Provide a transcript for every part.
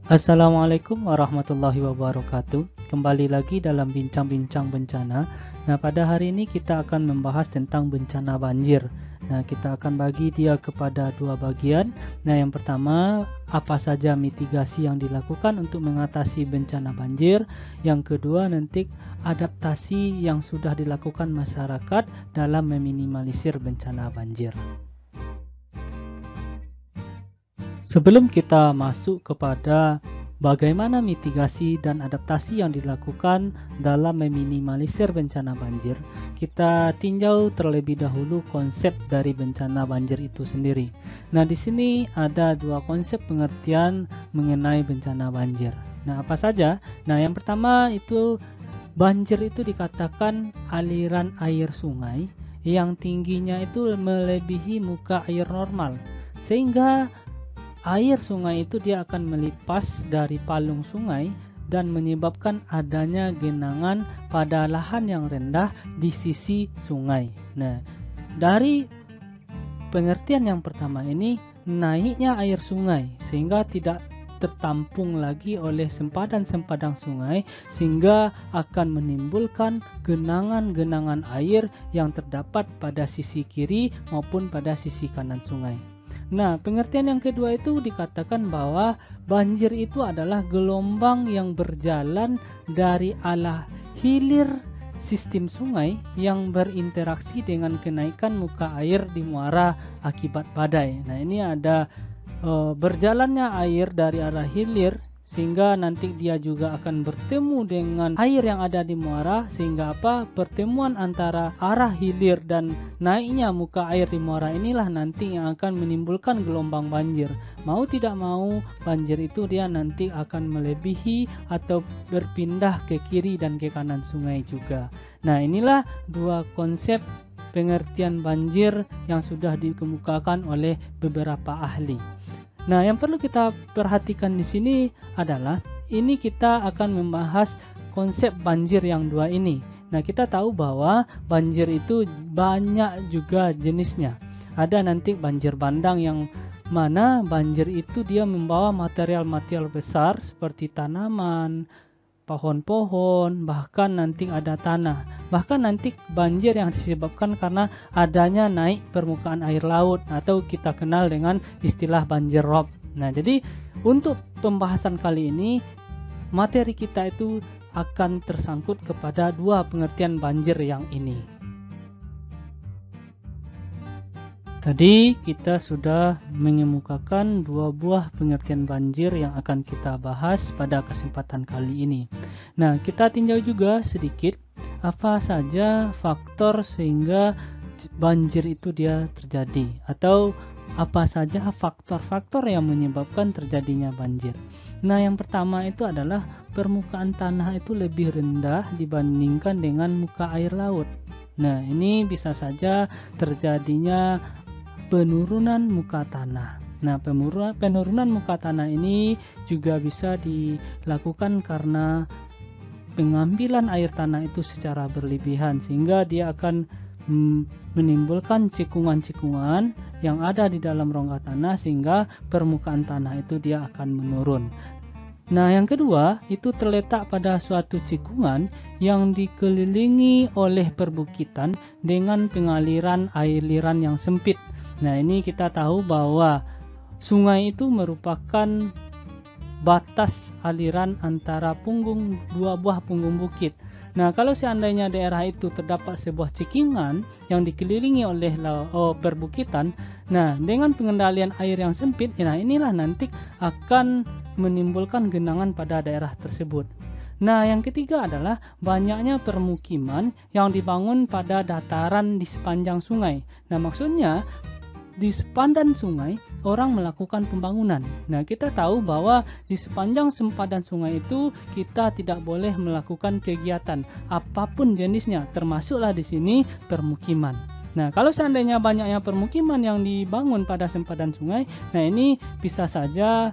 Assalamualaikum warahmatullahi wabarakatuh. Kembali lagi dalam bincang-bincang bencana. Nah, pada hari ini kita akan membahas tentang bencana banjir. Nah, kita akan bagi dia kepada dua bagian. Nah, yang pertama, apa saja mitigasi yang dilakukan untuk mengatasi bencana banjir. Yang kedua, nanti adaptasi yang sudah dilakukan masyarakat dalam meminimalisir bencana banjir. Sebelum kita masuk kepada bagaimana mitigasi dan adaptasi yang dilakukan dalam meminimalisir bencana banjir, kita tinjau terlebih dahulu konsep dari bencana banjir itu sendiri. Nah, di sini ada dua konsep pengertian mengenai bencana banjir. Nah, apa saja? Nah, yang pertama itu banjir itu dikatakan aliran air sungai yang tingginya itu melebihi muka air normal, sehingga air sungai itu dia akan melipas dari palung sungai dan menyebabkan adanya genangan pada lahan yang rendah di sisi sungai. Nah, dari pengertian yang pertama ini, naiknya air sungai sehingga tidak tertampung lagi oleh sempadan-sempadan sungai, sehingga akan menimbulkan genangan-genangan air yang terdapat pada sisi kiri maupun pada sisi kanan sungai. Nah, pengertian yang kedua itu dikatakan bahwa banjir itu adalah gelombang yang berjalan dari arah hilir sistem sungai yang berinteraksi dengan kenaikan muka air di muara akibat badai. Nah, ini ada berjalannya air dari arah hilir sehingga nanti dia juga akan bertemu dengan air yang ada di muara, sehingga pertemuan antara arah hilir dan naiknya muka air di muara inilah nanti yang akan menimbulkan gelombang banjir. Mau tidak mau, banjir itu dia nanti akan melebihi atau berpindah ke kiri dan ke kanan sungai juga. Nah, inilah dua konsep pengertian banjir yang sudah dikemukakan oleh beberapa ahli. Nah, yang perlu kita perhatikan di sini adalah ini kita akan membahas konsep banjir yang dua ini. Nah, kita tahu bahwa banjir itu banyak juga jenisnya. Ada nanti banjir bandang yang mana banjir itu dia membawa material-material besar seperti tanaman, pohon-pohon, bahkan nanti ada tanah. Bahkan nanti banjir yang disebabkan karena adanya naik permukaan air laut atau kita kenal dengan istilah banjir rob. Nah, jadi untuk pembahasan kali ini materi kita itu akan tersangkut kepada dua pengertian banjir yang ini. Tadi kita sudah mengemukakan dua buah pengertian banjir yang akan kita bahas pada kesempatan kali ini. Nah, kita tinjau juga sedikit apa saja faktor sehingga banjir itu dia terjadi, atau apa saja faktor-faktor yang menyebabkan terjadinya banjir. Nah, yang pertama itu adalah permukaan tanah itu lebih rendah dibandingkan dengan muka air laut. Nah, ini bisa saja terjadinya penurunan muka tanah. Nah, penurunan muka tanah ini juga bisa dilakukan karena pengambilan air tanah itu secara berlebihan, sehingga dia akan menimbulkan cekungan-cekungan yang ada di dalam rongga tanah sehingga permukaan tanah itu dia akan menurun. Nah, yang kedua itu terletak pada suatu cekungan yang dikelilingi oleh perbukitan dengan pengaliran aliran yang sempit. Nah, ini kita tahu bahwa sungai itu merupakan batas aliran antara dua buah punggung bukit. Nah, kalau seandainya daerah itu terdapat sebuah cekungan yang dikelilingi oleh perbukitan, nah dengan pengendalian air yang sempit, nah inilah nanti akan menimbulkan genangan pada daerah tersebut. Nah, yang ketiga adalah banyaknya permukiman yang dibangun pada dataran di sepanjang sungai. Nah, maksudnya di sepanjang sungai orang melakukan pembangunan. Nah, kita tahu bahwa di sepanjang sempadan sungai itu kita tidak boleh melakukan kegiatan apapun jenisnya, termasuklah di sini permukiman. Nah, kalau seandainya banyaknya permukiman yang dibangun pada sempadan sungai, nah ini bisa saja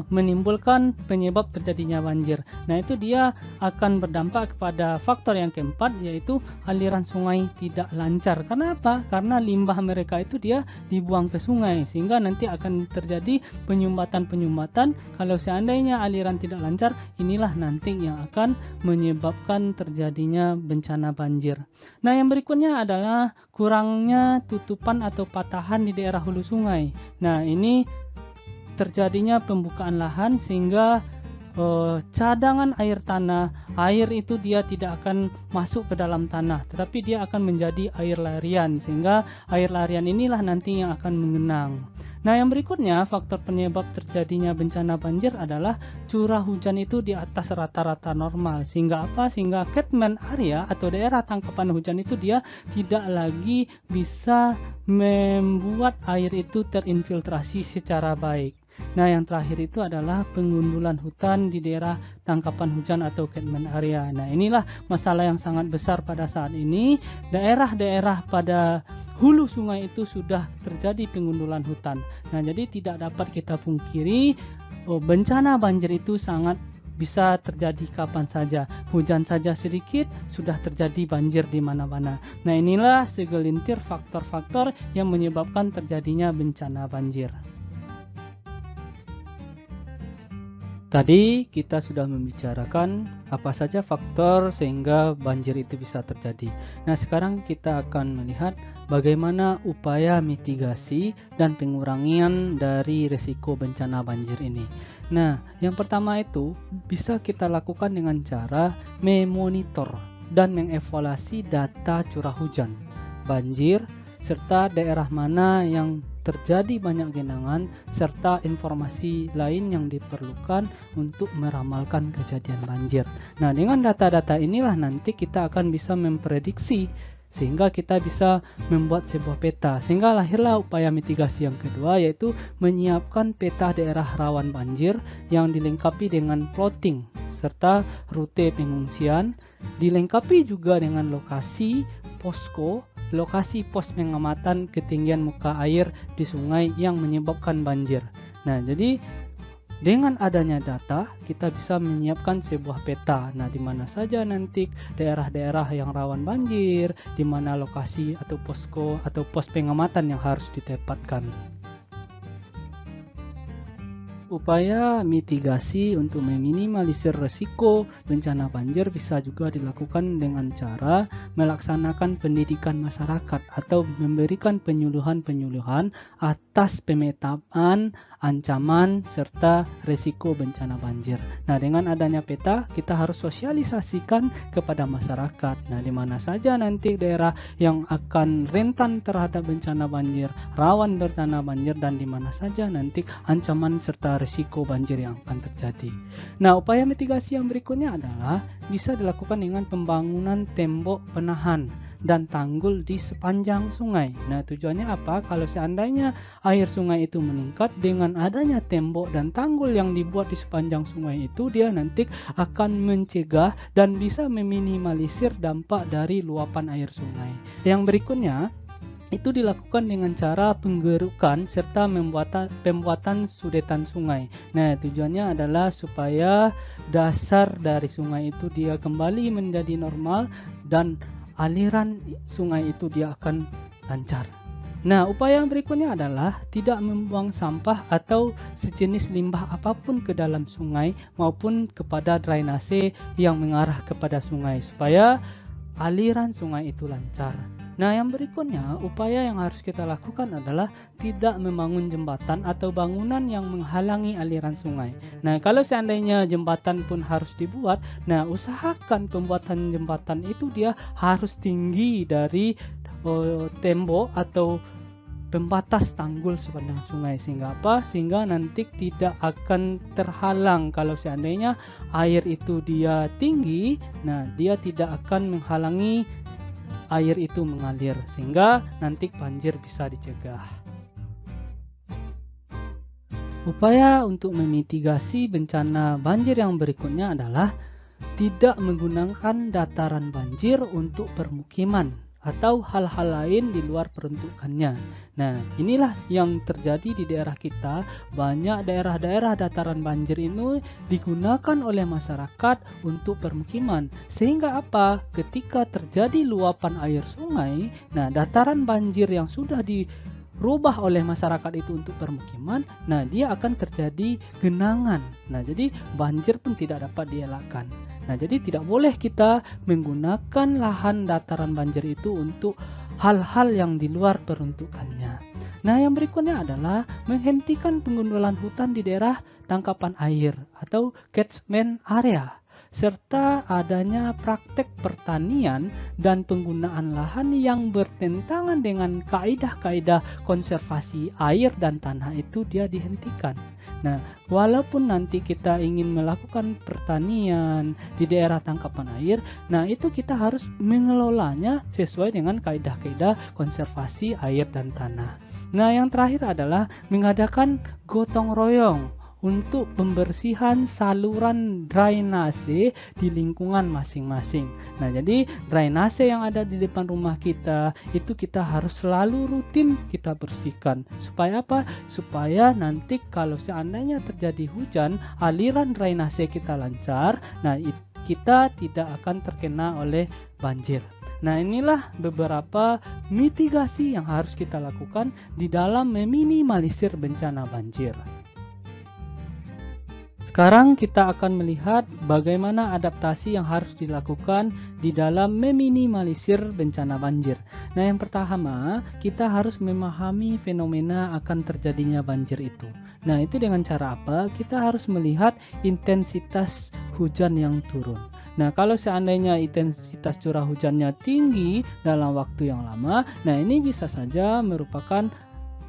menimbulkan penyebab terjadinya banjir. Nah, itu dia akan berdampak kepada faktor yang keempat, yaitu aliran sungai tidak lancar. Karena apa? Karena limbah mereka itu dia dibuang ke sungai, sehingga nanti akan terjadi penyumbatan. Kalau seandainya aliran tidak lancar, inilah nanti yang akan menyebabkan terjadinya bencana banjir. Nah, yang berikutnya adalah kurangnya tutupan atau patahan di daerah hulu sungai. Nah, ini terjadinya pembukaan lahan sehingga cadangan air tanah, air itu dia tidak akan masuk ke dalam tanah, tetapi dia akan menjadi air larian, sehingga air larian inilah nanti yang akan mengenang. Nah, yang berikutnya faktor penyebab terjadinya bencana banjir adalah curah hujan itu di atas rata-rata normal, sehingga apa? Sehingga catchment area atau daerah tangkapan hujan itu dia tidak lagi bisa membuat air itu terinfiltrasi secara baik. Nah, yang terakhir itu adalah pengundulan hutan di daerah tangkapan hujan atau catchment area. Nah, inilah masalah yang sangat besar pada saat ini. Daerah-daerah pada hulu sungai itu sudah terjadi pengundulan hutan. Nah, jadi tidak dapat kita pungkiri bencana banjir itu sangat bisa terjadi kapan saja. Hujan saja sedikit sudah terjadi banjir di mana-mana. Nah, inilah segelintir faktor-faktor yang menyebabkan terjadinya bencana banjir. Tadi kita sudah membicarakan apa saja faktor sehingga banjir itu bisa terjadi. Nah, sekarang kita akan melihat bagaimana upaya mitigasi dan pengurangan dari risiko bencana banjir ini. Nah, yang pertama itu bisa kita lakukan dengan cara memonitor dan mengevaluasi data curah hujan, banjir, serta daerah mana yang terjadi banyak genangan, serta informasi lain yang diperlukan untuk meramalkan kejadian banjir. Nah, dengan data-data inilah nanti kita akan bisa memprediksi, sehingga kita bisa membuat sebuah peta. Sehingga lahirlah upaya mitigasi yang kedua, yaitu menyiapkan peta daerah rawan banjir yang dilengkapi dengan plotting serta rute pengungsian, dilengkapi juga dengan lokasi posko, lokasi pos pengamatan ketinggian muka air di sungai yang menyebabkan banjir. Nah, jadi dengan adanya data kita bisa menyiapkan sebuah peta. Nah, di mana saja nanti daerah-daerah yang rawan banjir, di mana lokasi atau posko atau pos pengamatan yang harus ditempatkan. Upaya mitigasi untuk meminimalisir risiko bencana banjir bisa juga dilakukan dengan cara melaksanakan pendidikan masyarakat atau memberikan penyuluhan-penyuluhan atas pemetaan ancaman serta risiko bencana banjir. Nah, dengan adanya peta kita harus sosialisasikan kepada masyarakat. Nah, di mana saja nanti daerah yang akan rentan terhadap bencana banjir, rawan bencana banjir, dan di mana saja nanti ancaman serta risiko banjir yang akan terjadi. Nah, upaya mitigasi yang berikutnya adalah bisa dilakukan dengan pembangunan tembok penahan dan tanggul di sepanjang sungai. Nah, tujuannya apa? Kalau seandainya air sungai itu meningkat, dengan adanya tembok dan tanggul yang dibuat di sepanjang sungai itu, dia nanti akan mencegah dan bisa meminimalisir dampak dari luapan air sungai. Yang berikutnya itu dilakukan dengan cara penggerukan serta pembuatan sudetan sungai. Nah, tujuannya adalah supaya dasar dari sungai itu dia kembali menjadi normal dan aliran sungai itu dia akan lancar. Nah, upaya yang berikutnya adalah tidak membuang sampah atau sejenis limbah apapun ke dalam sungai maupun kepada drainase yang mengarah kepada sungai supaya aliran sungai itu lancar. Nah, yang berikutnya, upaya yang harus kita lakukan adalah tidak membangun jembatan atau bangunan yang menghalangi aliran sungai. Nah, kalau seandainya jembatan pun harus dibuat, nah usahakan pembuatan jembatan itu dia harus tinggi dari tembok atau pembatas tanggul sepanjang sungai. Sehingga apa? Sehingga nanti tidak akan terhalang. Kalau seandainya air itu dia tinggi, nah dia tidak akan menghalangi air itu mengalir, sehingga nanti banjir bisa dicegah. Upaya untuk memitigasi bencana banjir yang berikutnya adalah tidak menggunakan dataran banjir untuk permukiman atau hal-hal lain di luar peruntukannya. Nah, inilah yang terjadi di daerah kita. Banyak daerah-daerah dataran banjir ini digunakan oleh masyarakat untuk permukiman. Sehingga apa? Ketika terjadi luapan air sungai, nah dataran banjir yang sudah dirubah oleh masyarakat itu untuk permukiman, nah dia akan terjadi genangan. Nah, jadi banjir pun tidak dapat dielakkan. Nah, jadi tidak boleh kita menggunakan lahan dataran banjir itu untuk hal-hal yang di luar peruntukannya. Nah, yang berikutnya adalah menghentikan penggundulan hutan di daerah tangkapan air atau catchment area, serta adanya praktek pertanian dan penggunaan lahan yang bertentangan dengan kaidah-kaidah konservasi air dan tanah itu dia dihentikan. Nah, walaupun nanti kita ingin melakukan pertanian di daerah tangkapan air, nah itu kita harus mengelolanya sesuai dengan kaidah-kaidah konservasi air dan tanah. Nah, yang terakhir adalah mengadakan gotong royong untuk pembersihan saluran drainase di lingkungan masing-masing. Nah, jadi drainase yang ada di depan rumah kita itu kita harus selalu rutin kita bersihkan. Supaya apa? Supaya nanti kalau seandainya terjadi hujan, aliran drainase kita lancar. Nah, kita tidak akan terkena oleh banjir. Nah, inilah beberapa mitigasi yang harus kita lakukan di dalam meminimalisir bencana banjir. Sekarang kita akan melihat bagaimana adaptasi yang harus dilakukan di dalam meminimalisir bencana banjir. Nah, yang pertama, kita harus memahami fenomena akan terjadinya banjir itu. Nah, itu dengan cara apa? Kita harus melihat intensitas hujan yang turun. Nah, kalau seandainya intensitas curah hujannya tinggi dalam waktu yang lama, nah ini bisa saja merupakan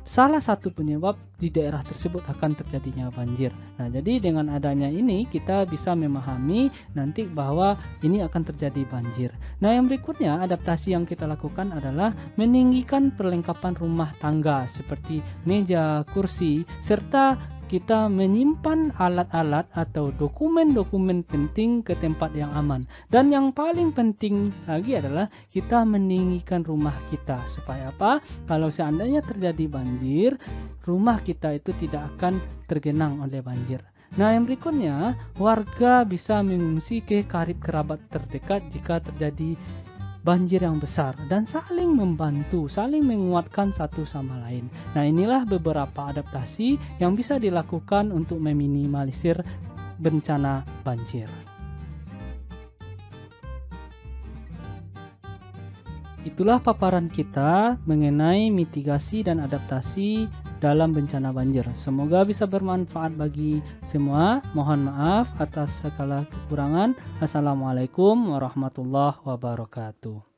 salah satu penyebab di daerah tersebut akan terjadinya banjir. Nah, jadi dengan adanya ini kita bisa memahami nanti bahwa ini akan terjadi banjir. Nah, yang berikutnya adaptasi yang kita lakukan adalah meninggikan perlengkapan rumah tangga seperti meja, kursi, serta kita menyimpan alat-alat atau dokumen-dokumen penting ke tempat yang aman. Dan yang paling penting lagi adalah kita meninggikan rumah kita. Supaya apa? Kalau seandainya terjadi banjir, rumah kita itu tidak akan tergenang oleh banjir. Nah, yang berikutnya, warga bisa mengungsi ke karib kerabat terdekat jika terjadi banjir yang besar dan saling membantu, saling menguatkan satu sama lain. Nah, inilah beberapa adaptasi yang bisa dilakukan untuk meminimalisir bencana banjir. Itulah paparan kita mengenai mitigasi dan adaptasi dalam bencana banjir. Semoga bisa bermanfaat bagi semua. Mohon maaf atas segala kekurangan. Assalamualaikum warahmatullahi wabarakatuh.